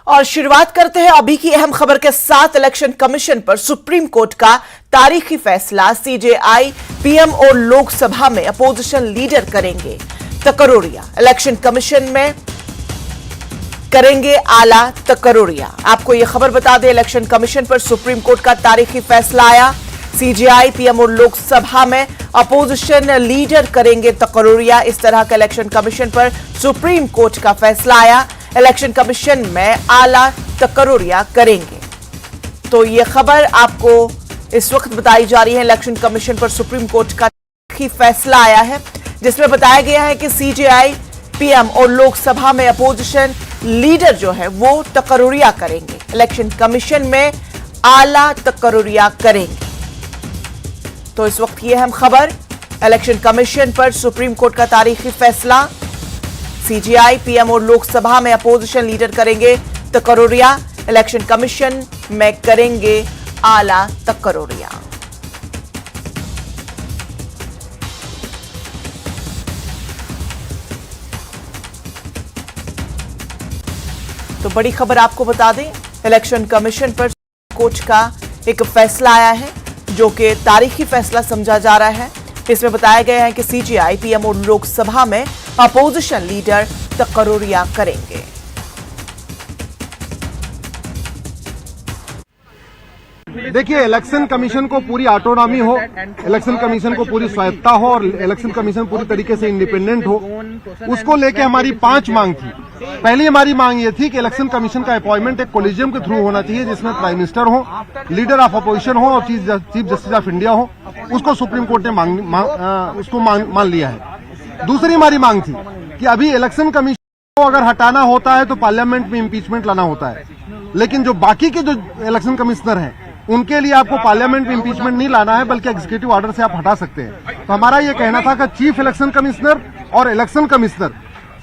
और शुरुआत करते हैं अभी की अहम खबर के साथ। इलेक्शन कमीशन पर सुप्रीम कोर्ट का तारीखी फैसला। सीजेआई पीएम और लोकसभा में अपोजिशन लीडर करेंगे तकरोरिया। इलेक्शन कमीशन में करेंगे आला तकरोरिया। आपको यह खबर बता दें, इलेक्शन कमीशन पर सुप्रीम कोर्ट का तारीखी फैसला आया। सीजेआई पीएम और लोकसभा में अपोजिशन लीडर करेंगे तकरोरिया। इस तरह का इलेक्शन कमीशन पर सुप्रीम कोर्ट का फैसला आया। इलेक्शन कमीशन में आला तकरोरिया करेंगे। तो यह खबर आपको इस वक्त बताई जा रही है। इलेक्शन कमीशन पर सुप्रीम कोर्ट का तारीखी फैसला आया है, जिसमें बताया गया है कि सीजेआई पीएम और लोकसभा में अपोजिशन लीडर जो है वो तकरोरिया करेंगे। इलेक्शन कमीशन में आला तकरोरिया करेंगे। तो इस वक्त की अहम खबर, इलेक्शन कमीशन पर सुप्रीम कोर्ट का तारीखी फैसला। सीजेआई पीएम और लोकसभा में अपोजिशन लीडर करेंगे तकरोरिया। इलेक्शन कमीशन में करेंगे आला तकरोरिया। तो बड़ी खबर आपको बता दें, इलेक्शन कमीशन पर कोर्ट का एक फैसला आया है, जो कि तारीखी फैसला समझा जा रहा है। इसमें बताया गया है कि सीजेआई पीएम और लोकसभा में अपोजिशन लीडर तकरोरिया करेंगे। देखिए, इलेक्शन कमीशन को पूरी ऑटोनॉमी हो, इलेक्शन कमीशन को पूरी स्वायत्ता हो और इलेक्शन कमीशन पूरी तरीके से इंडिपेंडेंट हो, उसको लेके हमारी 5 मांग थी। पहली हमारी मांग ये थी कि इलेक्शन कमीशन का अपॉइंटमेंट एक कोलिजियम के थ्रू होना चाहिए, जिसमें प्राइम मिनिस्टर हो, लीडर ऑफ अपोजिशन हो और चीफ जस्टिस ऑफ इंडिया हो। उसको सुप्रीम कोर्ट ने मान लिया है। दूसरी हमारी मांग थी कि अभी इलेक्शन कमीशन को अगर हटाना होता है तो पार्लियामेंट में इम्पीचमेंट लाना होता है, लेकिन जो बाकी के जो इलेक्शन कमिश्नर हैं उनके लिए आपको पार्लियामेंट में इम्पीचमेंट नहीं लाना है, बल्कि एग्जीक्यूटिव ऑर्डर से आप हटा सकते हैं। तो हमारा ये कहना था कि चीफ इलेक्शन कमिश्नर और इलेक्शन कमिश्नर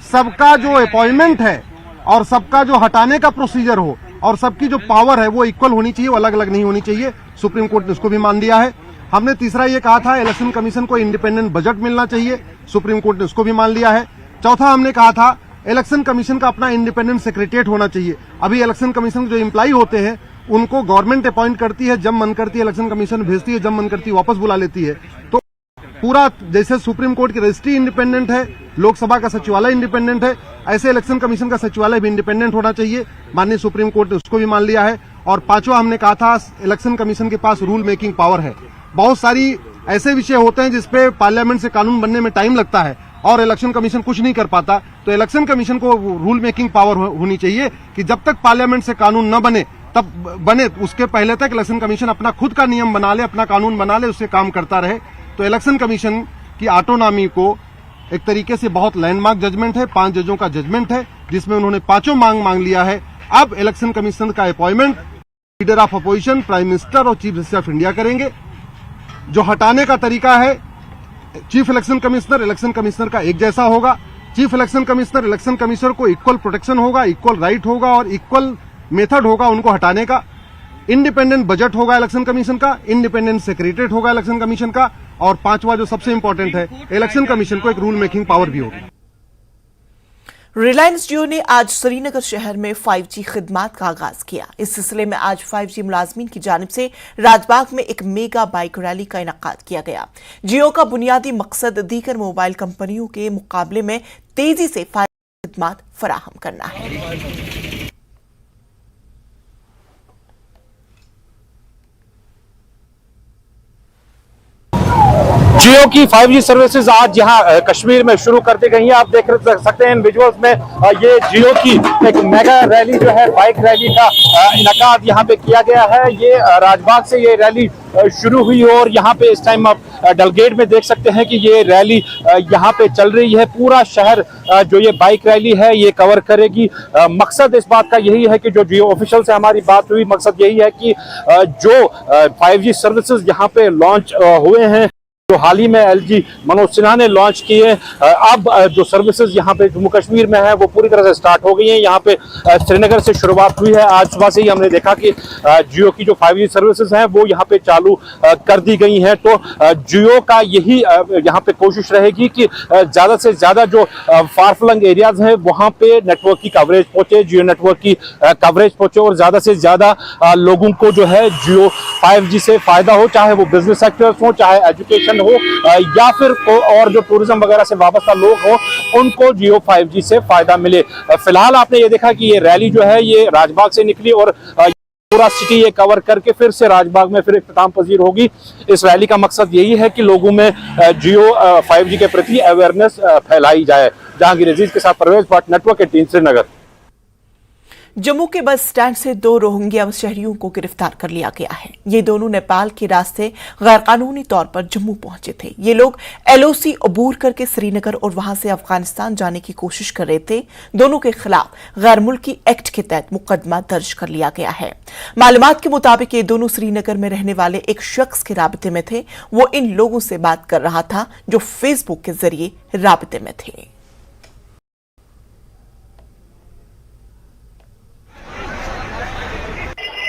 सबका जो अपॉइंटमेंट है और सबका जो हटाने का प्रोसीजर हो और सबकी जो पावर है वो इक्वल होनी चाहिए, वो अलग अलग नहीं होनी चाहिए। सुप्रीम कोर्ट ने उसको भी मान दिया है। हमने तीसरा ये कहा था, इलेक्शन कमीशन को इंडिपेंडेंट बजट मिलना चाहिए, सुप्रीम कोर्ट ने उसको भी मान लिया है। चौथा हमने कहा था, इलेक्शन कमीशन का अपना इंडिपेंडेंट सेक्रेटेरिएट होना चाहिए। अभी इलेक्शन कमीशन जो एम्प्लॉय होते हैं उनको गवर्नमेंट अपॉइंट करती है, जब मन करती है इलेक्शन कमीशन भेजती है, जब मन करती है वापस बुला लेती है। तो पूरा जैसे सुप्रीम कोर्ट की रजिस्ट्री इंडिपेंडेंट है, लोकसभा का सचिवालय इंडिपेंडेंट है, ऐसे इलेक्शन कमीशन का सचिवालय भी इंडिपेंडेंट होना चाहिए। माननीय सुप्रीम कोर्ट ने उसको भी मान लिया है। और पांचवा हमने कहा था, इलेक्शन कमीशन के पास रूल मेकिंग पावर है। बहुत सारी ऐसे विषय होते हैं जिसपे पार्लियामेंट से कानून बनने में टाइम लगता है और इलेक्शन कमीशन कुछ नहीं कर पाता। तो इलेक्शन कमीशन को रूल मेकिंग पावर होनी चाहिए कि जब तक पार्लियामेंट से कानून न बने तब बने, उसके पहले तक इलेक्शन कमीशन अपना खुद का नियम बना ले, अपना कानून बना ले, उससे काम करता रहे। तो इलेक्शन कमीशन की ऑटोनॉमी को एक तरीके से बहुत लैंडमार्क जजमेंट है, 5 जजों का जजमेंट है, जिसमें उन्होंने 5 मांग लिया है। अब इलेक्शन कमीशन का appointment leader of opposition, prime minister और चीफ जस्टिस ऑफ इंडिया करेंगे। जो हटाने का तरीका है, चीफ इलेक्शन कमिश्नर का एक जैसा होगा। Chief election commissioner election commissioner को इक्वल प्रोटेक्शन होगा, इक्वल राइट होगा और इक्वल मेथड होगा उनको हटाने का। इंडिपेंडेंट बजट होगा इलेक्शन कमीशन का, इंडिपेंडेंट सेक्रेटेरिएट होगा इलेक्शन कमीशन का, और 5वां जो सबसे इंपॉर्टेंट है, इलेक्शन कमीशन को एक रूल मेकिंग पावर भी होगी। रिलायंस जियो ने आज श्रीनगर शहर में 5G खिदमात का आगाज किया। इस सिलसिले में आज 5G मुलाजमीन की जानिब से राजबाग में एक मेगा बाइक रैली का इनेकाद किया गया। जियो का बुनियादी मकसद दीगर मोबाइल कंपनियों के मुकाबले में तेजी से 5G खिदमात फराहम करना है। जियो की 5G सर्विसेज आज यहाँ कश्मीर में शुरू कर दी गई है। आप देख सकते हैं इन विजुअल्स में, ये जियो की एक मेगा रैली जो है, बाइक रैली का इनेकाद यहाँ पे किया गया है। ये राजबाग से ये रैली शुरू हुई और यहाँ पे इस टाइम आप डलगेट में देख सकते हैं कि ये रैली यहाँ पे चल रही है। पूरा शहर जो ये बाइक रैली है ये कवर करेगी। मकसद इस बात का यही है कि जो जियो ऑफिशियल से हमारी बात हुई, मकसद यही है कि जो 5G सर्विसेज यहाँ पे लॉन्च हुए हैं जो हाल ही में एलजी मनोज सिन्हा ने लॉन्च किए, अब जो सर्विसेज यहाँ पे जम्मू कश्मीर में है वो पूरी तरह से स्टार्ट हो गई हैं। यहाँ पे श्रीनगर से शुरुआत हुई है। आज सुबह से ही हमने देखा कि जियो की जो 5G सर्विसेज हैं वो यहाँ पे चालू कर दी गई हैं। तो जियो का यही यहाँ पे कोशिश रहेगी कि ज़्यादा से ज़्यादा जो फार फ्लंग एरियाज हैं वहाँ पे नेटवर्क की कवरेज पहुँचे, जियो नेटवर्क की कवरेज पहुँचे और ज़्यादा से ज़्यादा लोगों को जो है जियो 5G से फ़ायदा हो, चाहे वो बिजनेस सेक्टर्स हो, चाहे एजुकेशन हो या फिर और जो टूरिज्म वगैरह से वाबस्ता लोग हो उनको जियो 5G से फायदा मिले। फिलहाल आपने ये देखा कि ये रैली जो है ये राजबाग से निकली और पूरा सिटी ये कवर करके फिर से राजबाग में फिर इख्तिताम पजीर होगी। इस रैली का मकसद यही है कि लोगों में जियो 5G के प्रति अवेयरनेस फैलाई जाए। जहांगीर अजीज के साथ परवेज भट्ट, नेटवर्क 18 श्रीनगर। जम्मू के बस स्टैंड से 2 रोहिंग्या शहरियों को गिरफ्तार कर लिया गया है। ये दोनों नेपाल के रास्ते गैरकानूनी तौर पर जम्मू पहुंचे थे। ये लोग LOC अबूर करके श्रीनगर और वहां से अफगानिस्तान जाने की कोशिश कर रहे थे। दोनों के खिलाफ गैर मुल्की एक्ट के तहत मुकदमा दर्ज कर लिया गया है। मालूमात के मुताबिक ये दोनों श्रीनगर में रहने वाले एक शख्स के राबते में थे। वो इन लोगों से बात कर रहा था जो फेसबुक के जरिए राबते में थे।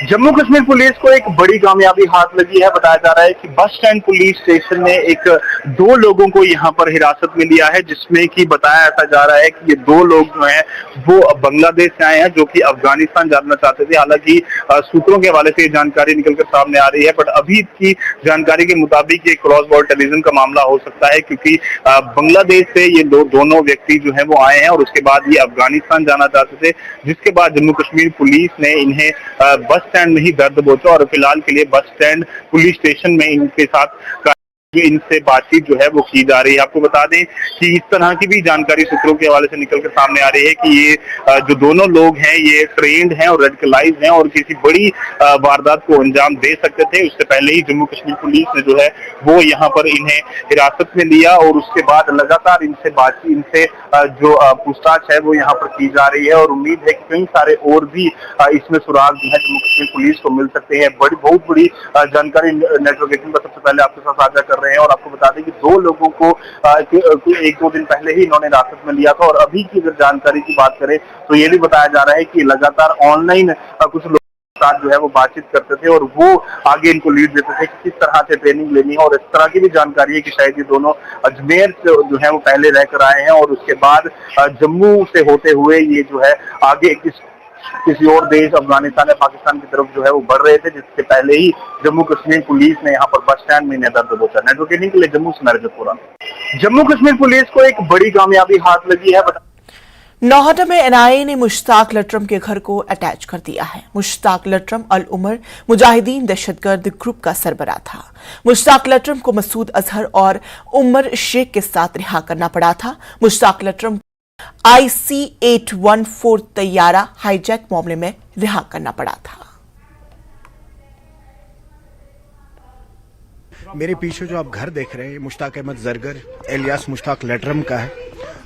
जम्मू कश्मीर पुलिस को एक बड़ी कामयाबी हाथ लगी है। बताया जा रहा है कि बस स्टैंड पुलिस स्टेशन ने 2 लोगों को यहां पर हिरासत में लिया है, जिसमें कि बताया ऐसा जा रहा है कि ये 2 लोग जो हैं वो बांग्लादेश से आए हैं जो कि अफगानिस्तान जाना चाहते थे। हालांकि सूत्रों के हवाले से ये जानकारी निकलकर सामने आ रही है, बट अभी की जानकारी के मुताबिक ये क्रॉस बॉर्डर टेररिज्म का मामला हो सकता है, क्योंकि बांग्लादेश से ये दोनों व्यक्ति जो है वो आए हैं और उसके बाद ये अफगानिस्तान जाना चाहते थे, जिसके बाद जम्मू कश्मीर पुलिस ने इन्हें बस स्टैंड में ही दर्द पहुंचा और फिलहाल के लिए बस स्टैंड पुलिस स्टेशन में इनके साथ इनसे बातचीत जो है वो की जा रही है। आपको बता दें कि इस तरह की भी जानकारी सूत्रों के हवाले से निकलकर सामने आ रही है कि ये जो दोनों लोग हैं ये ट्रेंड हैं और रेडिकलाइज्ड हैं और किसी बड़ी वारदात को अंजाम दे सकते थे। उससे पहले ही जम्मू कश्मीर पुलिस ने जो है वो यहाँ पर इन्हें हिरासत में लिया और उसके बाद लगातार इनसे बातचीत, इनसे जो पूछताछ है वो यहाँ पर की जा रही है और उम्मीद है कि कई सारे और भी इसमें सुराग जो है जम्मू कश्मीर पुलिस को मिल सकते हैं। बहुत बड़ी जानकारी नेटवर्क 18 पर सबसे पहले आपके साथ साझा कर रहे हैं और आपको बता दें कि 2 लोगों को 1-2 दिन पहले ही इन्होंने हिरासत में लिया था और अभी की अगर जानकारी की बात करें तो ये भी बताया जा रहा है कि लगातार ऑनलाइन कुछ लोग साथ जो है वो बातचीत करते थे और वो आगे इनको लीड देते थे कि किस तरह से ट्रेनिंग लेनी है और इस तरह की भी जानकारी है कि शायद ये दोनों अजमेर से जो है वो पहले रहकर आए हैं और उसके बाद जम्मू से होते हुए ये जो है आगे किसी और देश अफगानिस्तान या पाकिस्तान की तरफ जो है वो बढ़ रहे थे, जिससे पहले ही जम्मू कश्मीर पुलिस ने यहाँ पर बस स्टैंड में इन्हें दर्द पहुंचा। नेटवर्क के लिए जम्मू से नरजतपुरा। जम्मू कश्मीर पुलिस को एक बड़ी कामयाबी हाथ लगी है। नौहटा में NIA ने मुश्ताक लटरम के घर को अटैच कर दिया है। मुश्ताक लटरम अल उमर मुजाहिदीन दहशतगर्द ग्रुप का सरबराह था। मुश्ताक लटरम को मसूद अजहर और उमर शेख के साथ रिहा करना पड़ा था। मुश्ताक लटरम IC-814 तैयारा हाईजैक मामले में रिहा करना पड़ा था। मेरे पीछे जो आप घर देख रहे हैं मुश्ताक अहमद जरगर एलियास मुश्ताक लटरम का है।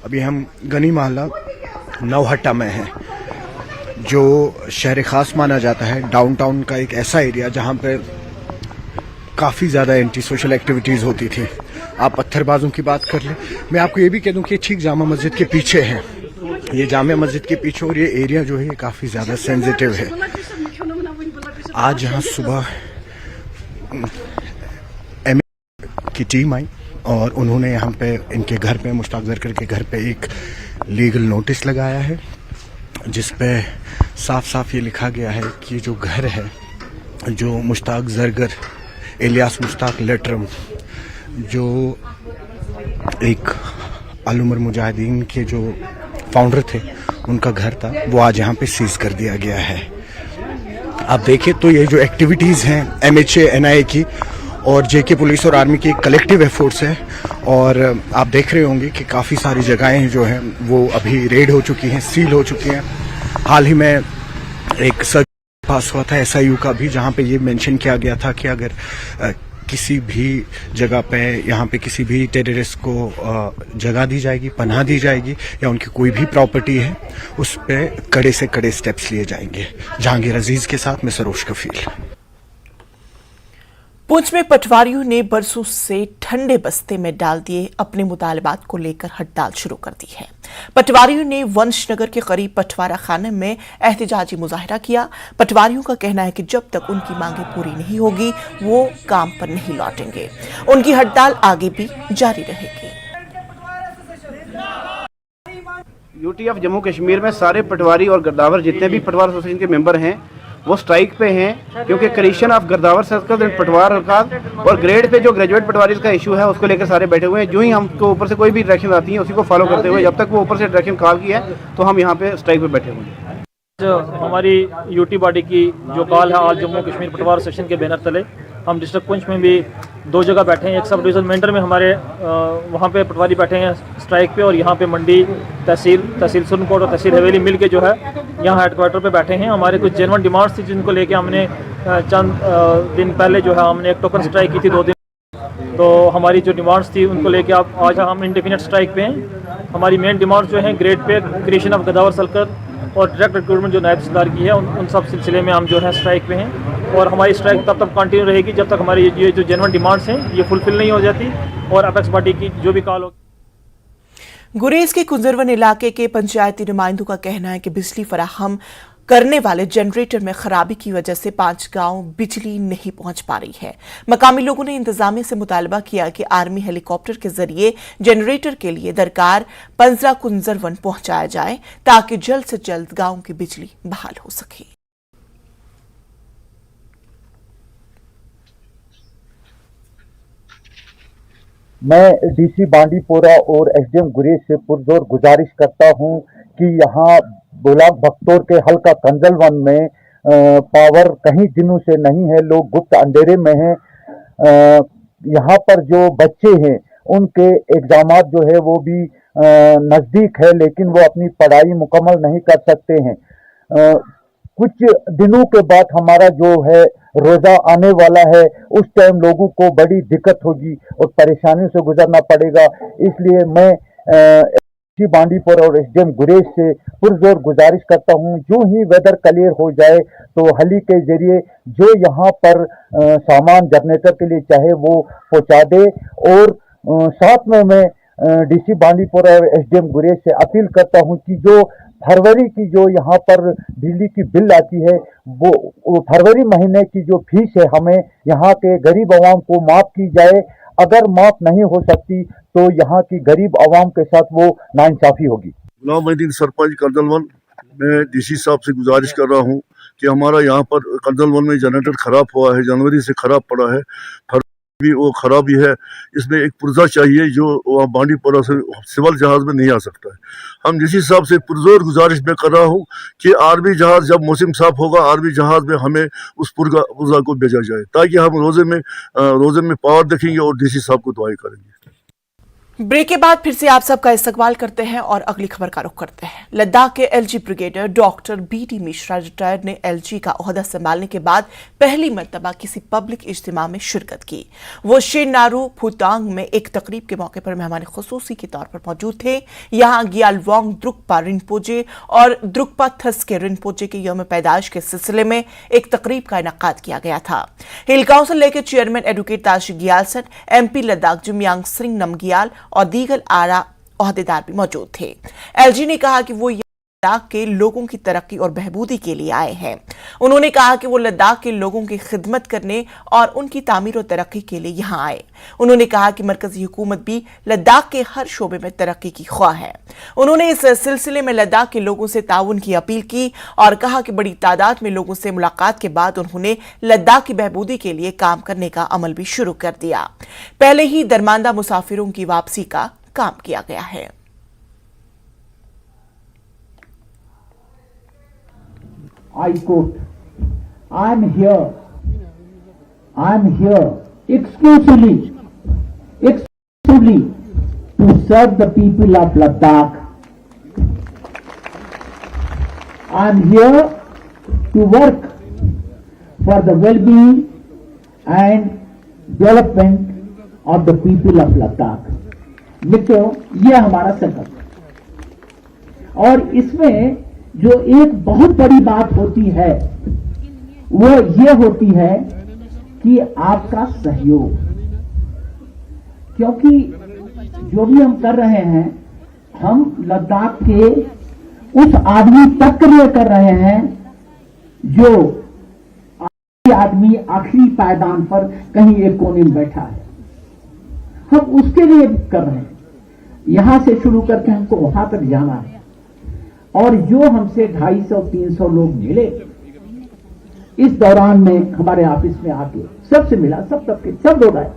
अभी हम गनी मोहल्ला नौहट्टा में हैं, जो शहर खास माना जाता है। डाउनटाउन का एक ऐसा एरिया जहां पे काफ़ी ज़्यादा एंटी सोशल एक्टिविटीज़ होती थी। आप पत्थरबाजों की बात कर लें, मैं आपको ये भी कह दूं कि ठीक जामा मस्जिद के पीछे है, ये जामा मस्जिद के पीछे और ये एरिया जो है ये काफ़ी ज़्यादा सेंसिटिव है। आज यहाँ सुबह की टीम आई और उन्होंने यहाँ पे इनके घर पे मुश्ताक जरगर के घर पे एक लीगल नोटिस लगाया है, जिस पे साफ साफ ये लिखा गया है कि जो घर है, जो मुश्ताक जरगर एलियास मुश्ताक लटरम जो एक अल उमर मुजाहिदीन के जो फाउंडर थे उनका घर था, वो आज यहाँ पे सीज कर दिया गया है। आप देखें तो ये जो एक्टिविटीज़ हैं MHA NIA की और JK पुलिस और आर्मी की कलेक्टिव एफर्ट्स है और आप देख रहे होंगे कि काफ़ी सारी जगहें जो हैं वो अभी रेड हो चुकी हैं, सील हो चुकी हैं। हाल ही में एक सर्कुलर पास हुआ था SIU का भी, जहाँ पे ये मेंशन किया गया था कि अगर किसी भी जगह पे यहाँ पे किसी भी टेररिस्ट को जगह दी जाएगी, पनाह दी जाएगी या उनकी कोई भी प्रॉपर्टी है, उस पे कड़े से कड़े स्टेप्स लिए जाएंगे। जहांगीर अजीज के साथ मैं सरोज कफील। पुंछ में पटवारियों ने बरसों से ठंडे बस्ते में डाल दिए अपने मुतालबात को लेकर हड़ताल शुरू कर दी है। पटवारियों ने वंशनगर के करीब पटवारा खाने में एहतजाजी मुजाहरा किया। पटवारियों का कहना है कि जब तक उनकी मांगें पूरी नहीं होगी वो काम पर नहीं लौटेंगे। उनकी हड़ताल आगे भी जारी रहेगी। यूटी ऑफ जम्मू कश्मीर में सारे पटवारी और गिरदावर जितने भी पटवार एसोसिएशन के मेंबर हैं वो स्ट्राइक पे हैं, क्योंकि क्रिएशन ऑफ गिरदावर सर्कल पटवार और ग्रेड पे जो ग्रेजुएट पटवारी का इशू है उसको लेकर सारे बैठे हुए हैं। जो ही हमको ऊपर से कोई भी डायरेक्शन आती है उसी को फॉलो करते हुए जब तक वो ऊपर से डायरेक्शन कॉल किया है तो हम यहाँ पे स्ट्राइक पे बैठे हुए हैं। जो हमारी यूटी बॉडी की जो कॉल है ऑल जम्मू कश्मीर पटवार एसोसिएशन के बैनर तले हम डिस्ट्रिक्ट पुंछ में भी 2 जगह बैठे हैं। एक सब डिवीज़न मेंढर में हमारे वहाँ पे पटवारी बैठे हैं स्ट्राइक पे, और यहाँ पे मंडी तहसील सुरनकोट और तहसील हवेली मिल के जो है यहाँ हेडक्वार्टर पे बैठे हैं। हमारे कुछ जेन्युइन डिमांड्स थी जिनको लेके हमने चंद दिन पहले जो है हमने एक टोकन स्ट्राइक की थी 2 दिन। तो हमारी जो डिमांड्स थी उनको लेके आज हम इंडेफिनिट स्ट्राइक पे हैं। हमारी मेन डिमांड्स जो हैं ग्रेड पे क्रिएशन ऑफ गिरदावर सर्कल और डायरेक्ट रिक्रूटमेंट जो नायब तहसीलदार की है उन सब सिलसिले में हम जो है स्ट्राइक पे हैं। और हमारी स्ट्राइक तब तक कंटिन्यू रहेगी जब तक हमारी ये जो जेन्युइन डिमांड्स हैं ये फुलफिल नहीं हो जाती और अपेक्स पार्टी की जो भी कॉल होगी। गुरेज के कुंजरवन इलाके के पंचायती नुमाइंदों का कहना है कि बिजली फराहम करने वाले जनरेटर में खराबी की वजह से 5 गांव बिजली नहीं पहुंच पा रही है। मकामी लोगों ने इंतजामिया से मुतालबा किया कि आर्मी हेलीकॉप्टर के जरिए जनरेटर के लिए दरकार पंजरा कुंजरवन पहुंचाया जाए ताकि जल्द से जल्द गांव की बिजली बहाल हो सके। मैं डीसी बांडीपोरा और एसडीएम गुरेज से पुरजोर गुजारिश करता हूं कि यहाँ ब्लॉक भक्तौर के हल्का कंजलवन में पावर कहीं दिनों से नहीं है, लोग गुप्त अंधेरे में हैं। यहाँ पर जो बच्चे हैं उनके एग्जामात जो है वो भी नज़दीक है, लेकिन वो अपनी पढ़ाई मुकम्मल नहीं कर सकते हैं। कुछ दिनों के बाद हमारा जो है रोजा आने वाला है, उस टाइम लोगों को बड़ी दिक्कत होगी और परेशानियों से गुजरना पड़ेगा। इसलिए मैं बांडीपुर और एसडीएम गुरेज से पुरजोर गुजारिश करता हूं, जो ही वेदर क्लियर हो जाए तो हली के जरिए जो यहाँ पर सामान जनरेटर के लिए चाहे वो पहुंचा दे। और साथ में मैं डीसी बांडीपुर और एसडीएम गुरेज से अपील करता हूं कि जो फरवरी की जो यहाँ पर बिजली की बिल आती है वो फरवरी महीने की जो फीस है हमें यहाँ के गरीब आवाम को माफ की जाए। अगर माफ नहीं हो सकती तो यहाँ की गरीब आवाम के साथ वो नाइंसाफी होगी। गुलाम मोहद्दीन सरपंच कंजलवन, मैं डीसी साहब से गुजारिश कर रहा हूँ कि हमारा यहाँ पर कंजलवन में जनरेटर खराब हुआ है, जनवरी से खराब पड़ा है, भी वो खराबी है। इसमें एक पुर्जा चाहिए जो वहाँ बांडीपोरा से सिविल जहाज में नहीं आ सकता है। हम डीसी साहब से पुरजोर गुजारिश में कर रहा हूँ कि आर्मी जहाज जब मौसम साफ होगा आर्मी जहाज में हमें उस पुर्जा को भेजा जाए ताकि हम रोजे में पावर देखेंगे और डीसी साहब को दुआई करेंगे। ब्रेक के बाद फिर से आप सबका इस्तकबाल करते हैं और अगली खबर का रुख करते हैं। लद्दाख के LG brigadier doctor BD Mishra retired ने एलजी का ओहदा संभालने के बाद पहली मर्तबा किसी पब्लिक इज्तिमा में शिरकत की। वो शेनारू फुतांग में एक तकरीब के मौके पर मेहमान खुसूसी के तौर पर मौजूद थे। यहाँ ग्यालवांग द्रुकपा रिनपोचे और द्रुकपा थस्के रिनपोचे के यौम पैदाइश के सिलसिले में एक तकरीब का इनेकाद किया गया था। हिल काउंसिल के chairman advocate Tashi Gyalson, MP Ladakh Jamyang Singh Namgyal और दीगर आला ओहदेदार भी मौजूद थे। एलजी ने कहा कि वो लद्दाख के लोगों की तरक्की और बहबूदी के लिए आए हैं। उन्होंने कहा कि वो लद्दाख के लोगों की खिदमत करने और उनकी तामीर और तरक्की के लिए यहाँ आए। उन्होंने कहा कि मरकजी हुकूमत भी लद्दाख के हर शोबे में तरक्की की ख्वाह है। उन्होंने इस सिलसिले में लद्दाख के लोगों से ताउन की अपील की और कहा कि बड़ी तादाद में लोगों से मुलाकात के बाद उन्होंने लद्दाख की बहबूदी के लिए काम करने का अमल भी शुरू कर दिया। पहले ही दरमानदा मुसाफिरों की वापसी का काम किया गया है। I quote, I'm here exclusively to serve the people of Ladakh. I'm here to work for the well-being and development of the people of Ladakh. मित्रों, ये हमारा संकल्प है और इसमें जो एक बहुत बड़ी बात होती है वो ये होती है कि आपका सहयोग, क्योंकि जो भी हम कर रहे हैं हम लद्दाख के उस आदमी तक के लिए कर रहे हैं जो आदमी आखिरी पायदान पर कहीं एक कोने में बैठा है, हम उसके लिए कर रहे हैं। यहां से शुरू करके हमको वहां तक जाना है। और जो हमसे 250-300 लोग मिले इस दौरान में हमारे ऑफिस में आके सबसे मिला, सब लोग आए,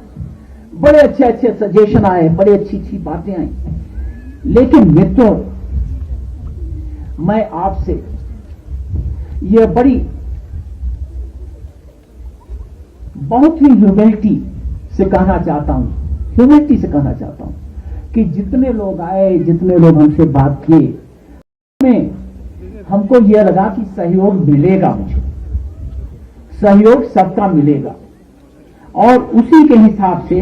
बड़े अच्छे अच्छे सजेशन आए, बड़ी अच्छी अच्छी बातें आई। लेकिन मित्रों, मैं आपसे यह बहुत ही ह्यूमिलिटी से कहना चाहता हूं कि जितने लोग आए, जितने लोग हमसे बात किए, में हमको यह लगा कि सहयोग मिलेगा, मुझे सहयोग सबका मिलेगा। और उसी के हिसाब से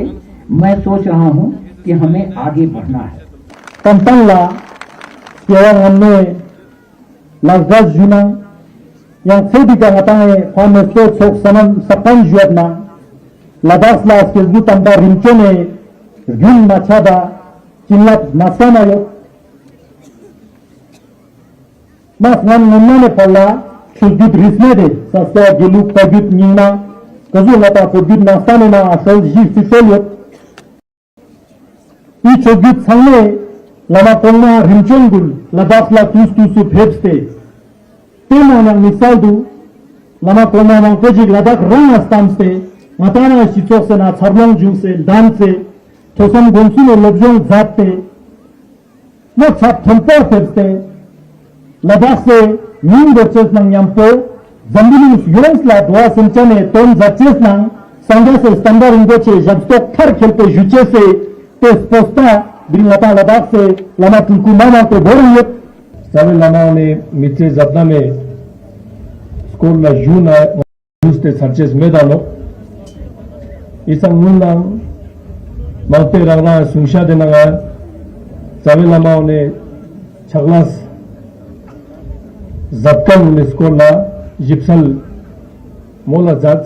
मैं सोच रहा हूं कि हमें आगे बढ़ना है। Tentanglah yang ane lazaz junang yang sedih katanya honesto sok sanan sapan juatna ladas las kezgu tamba rimchone gun machada cinlat nasana yo mas nan munne palla sudit rismede sasa geluk pagit nina kazu lata podit nasana na asal jif fisolyo I chogit sangne lama tolna rimchongul ladas la tusu phepste tema na misaldu lama tolna na kejig ladak rang astamste matana shitsosena charlong jungse danse tosam gonsuno lobjong zatte no chap thompo phepste ladase ning gorches nang yampo zambilus yons la dwa simchane ton zaches nang sangase standard ingoche jabstok thar khelte juchese te sposta Brilata Ladakh से लमा तुलकू मामा को बोरियत सभी लमाओं ने मित्र जपना में school में जून दूसरे searches में डालो इस अंगुना माउते रगना सुंशा देना गया सभी लमाओं ने छगलास जपकन में स्कूल ना जिप्सल मोला जात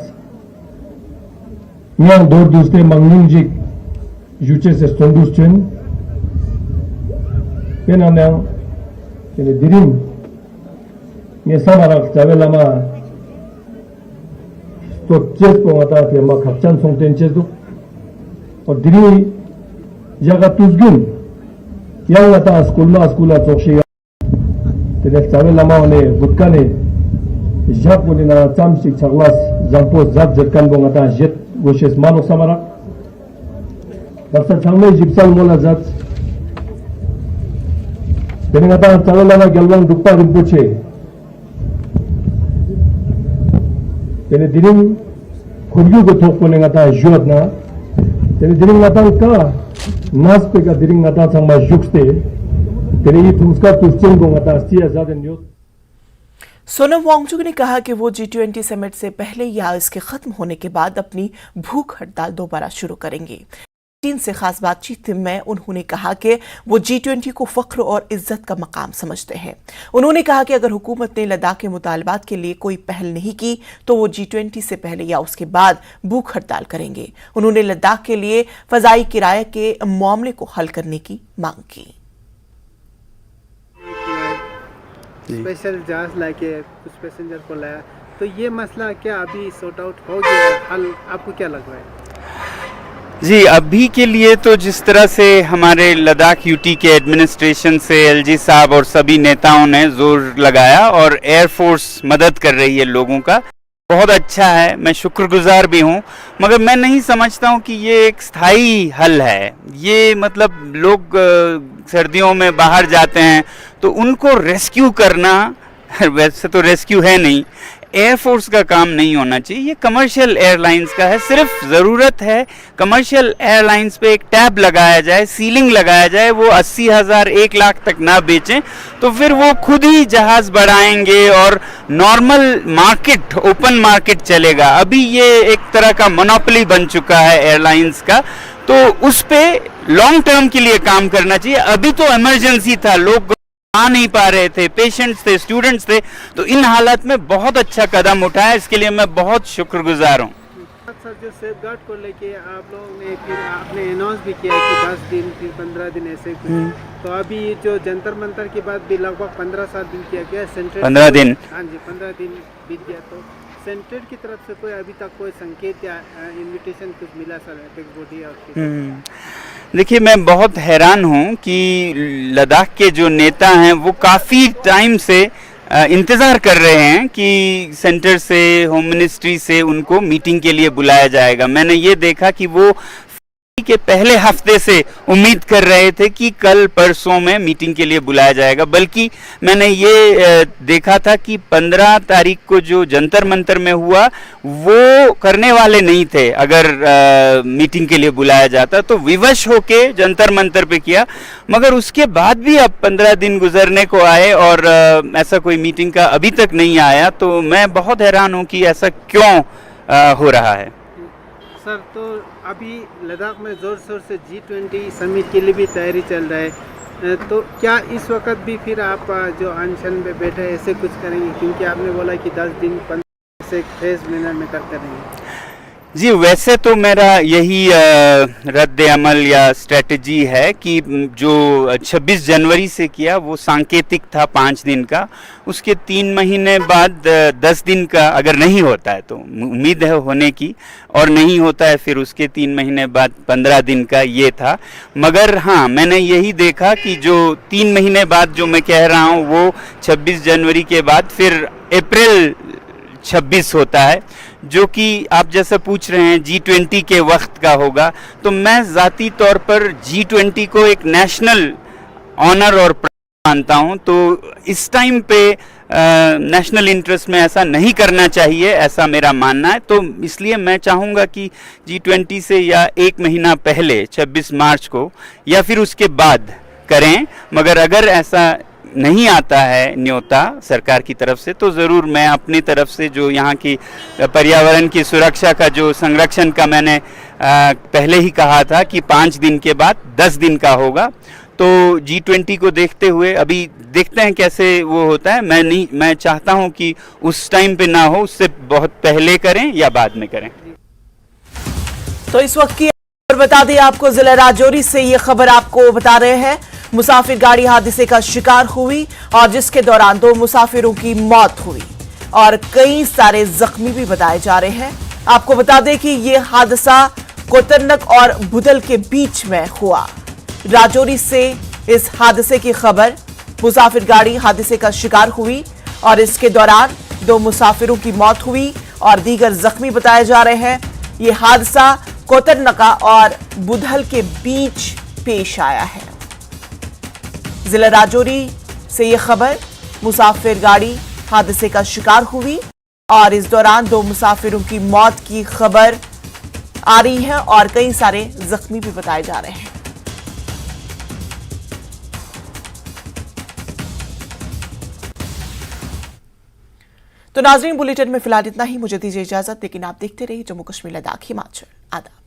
यहाँ दो दूसरे मंगुन जी जुचे से स्टोंडुस्टन Kenanang ini dirim ni samarak jabe lama stokjes ko ata ke ma khapchan songten chedu और diri jaga tuzgun yang ata skula chokshi tene jabe lama ne butkane jab bolina chamsik chaglas jampo jab jetkan bo ata jet goshes mano samarak baksa changme jipsal mola jat Peningatan calon galwang dupa rimpuche. Tene diring khuryu ko thok peningatan juat na. Tene diring ngatan ka nas pe ka diring ngatan sangma jukste. Tene ये तुमस्का तुझचें को ngatan स्थिया ज़्यादा news Sonam Wangchuck ने कहा कि वो G20 summit से पहले या इसके खत्म होने के बाद अपनी भूख हड़ताल दोबारा शुरू करेंगे। चीन से खास बातचीत में उन्होंने कहा कि वो G20 को फख्र और इज्जत का मकाम समझते हैं। उन्होंने कहा कि अगर हुकूमत ने लद्दाख के मुतालबात के लिए कोई पहल नहीं की तो वो G20 से पहले या उसके बाद भूख हड़ताल करेंगे। उन्होंने लद्दाख के लिए फजाई किराए के मामले को हल करने की मांग की। स्पेशल जहाज लाके कुछ पैसेंजर को लाया, तो ये मसला क्या अभी सॉर्ट आउट हो गया हल? आपको क्या लग रहा है? जी, अभी के लिए तो जिस तरह से हमारे लद्दाख यूटी के एडमिनिस्ट्रेशन से एलजी साहब और सभी नेताओं ने जोर लगाया और एयरफोर्स मदद कर रही है लोगों का, बहुत अच्छा है, मैं शुक्रगुजार भी हूँ। मगर मैं नहीं समझता हूँ कि ये एक स्थायी हल है। ये मतलब लोग सर्दियों में बाहर जाते हैं तो उनको रेस्क्यू करना, वैसे तो रेस्क्यू है नहीं, एयरफोर्स का काम नहीं होना चाहिए, ये कमर्शियल एयरलाइंस का है। सिर्फ ज़रूरत है कमर्शियल एयरलाइंस पे एक टैब लगाया जाए, सीलिंग लगाया जाए, वो 80,000 1 लाख तक ना बेचें तो फिर वो खुद ही जहाज़ बढ़ाएंगे और नॉर्मल मार्केट, ओपन मार्केट चलेगा। अभी ये एक तरह का मोनोपोली बन चुका है एयरलाइंस का, तो उस पे लॉन्ग टर्म के लिए काम करना चाहिए। अभी तो इमरजेंसी था, लोग आ नहीं पा रहे थे, पेशेंट्स थे, स्टूडेंट्स थे, तो इन हालात में बहुत अच्छा कदम उठाया, इसके लिए मैं बहुत शुक्रगुजार हूँ। सर जो सेफ गार्ड को लेके आप लोगों ने फिर आपने अनाउंस भी किया कि 10 दिन फिर 15 दिन ऐसे कुछ, तो अभी जो जंतर मंतर की बात भी लगभग 15-7 दिन किया गया सेंटर 15 दिन। हाँ जी 15 दिन बीत गया, तो सेंटर की तरफ से कोई अभी तक कोई संकेत या इनविटेशन कुछ मिला सर एपेक्स बॉडी और? देखिए मैं बहुत हैरान हूँ कि लद्दाख के जो नेता हैं वो काफ़ी टाइम से इंतज़ार कर रहे हैं कि सेंटर से, होम मिनिस्ट्री से उनको मीटिंग के लिए बुलाया जाएगा। मैंने ये देखा कि वो के पहले हफ्ते से उम्मीद कर रहे थे कि कल परसों में मीटिंग के लिए बुलाया जाएगा, बल्कि मैंने ये देखा था कि 15 तारीख को जो जंतर मंतर में हुआ वो करने वाले नहीं थे। अगर मीटिंग के लिए बुलाया जाता तो विवश होके जंतर मंतर पे किया, मगर उसके बाद भी अब 15 दिन गुजरने को आए और ऐसा कोई मीटिंग का अभी तक नहीं आया। तो मैं बहुत हैरान हूँ कि ऐसा क्यों हो रहा है। सर तो अभी लद्दाख में जोर शोर से G20 समिट के लिए भी तैयारी चल रहा है, तो क्या इस वक्त भी फिर आप जो अनशन पे बैठे हैं ऐसे कुछ करेंगे, क्योंकि आपने बोला कि 10 दिन 15 से फेज मैनर में करते रहेंगे? जी वैसे तो मेरा यही रद्द अमल या स्ट्रेटजी है कि जो 26 जनवरी से किया वो सांकेतिक था 5 दिन का, उसके 3 महीने बाद 10 दिन का अगर नहीं होता है तो उम्मीद है होने की, और नहीं होता है फिर उसके 3 महीने बाद 15 दिन का ये था। मगर हाँ मैंने यही देखा कि जो 3 महीने बाद जो मैं कह रहा हूँ वो 26 जनवरी के बाद फिर अप्रैल 26 होता है, जो कि आप जैसा पूछ रहे हैं G20 के वक्त का होगा। तो मैं ज़ाती तौर पर G20 को एक नेशनल ऑनर और मानता हूं, तो इस टाइम पे नेशनल इंटरेस्ट में ऐसा नहीं करना चाहिए, ऐसा मेरा मानना है। तो इसलिए मैं चाहूँगा कि G20 से या 1 महीना पहले 26 मार्च को या फिर उसके बाद करें, मगर अगर ऐसा नहीं आता है न्योता सरकार की तरफ से तो ज़रूर मैं अपनी तरफ से जो यहाँ की पर्यावरण की सुरक्षा का जो संरक्षण का मैंने पहले ही कहा था कि 5 दिन के बाद 10 दिन का होगा, तो G20 को देखते हुए अभी देखते हैं कैसे वो होता है। मैं चाहता हूँ कि उस टाइम पे ना हो, उससे बहुत पहले करें या बाद में करें। तो इस वक्त की खबर बता दें आपको, जिला राजौरी से ये खबर आपको बता रहे हैं। मुसाफिर गाड़ी हादसे का शिकार हुई और जिसके दौरान 2 मुसाफिरों की मौत हुई और कई सारे जख्मी भी बताए जा रहे हैं। आपको बता दें कि ये हादसा कोतरनक और बुदल के बीच में हुआ। राजौरी से इस हादसे की खबर, मुसाफिर गाड़ी हादसे का शिकार हुई और इसके दौरान 2 मुसाफिरों की मौत हुई और दीगर जख्मी बताए जा रहे हैं। ये हादसा कोतरनका और बुधल के बीच पेश आया है। जिला राजौरी से यह खबर, मुसाफिर गाड़ी हादसे का शिकार हुई और इस दौरान 2 मुसाफिरों की मौत की खबर आ रही है और कई सारे जख्मी भी बताए जा रहे हैं। तो नाजरीन, बुलेटिन में फिलहाल इतना ही। मुझे दीजिए इजाजत, लेकिन आप देखते रहिए जम्मू कश्मीर लद्दाख हिमाचल। आदाब।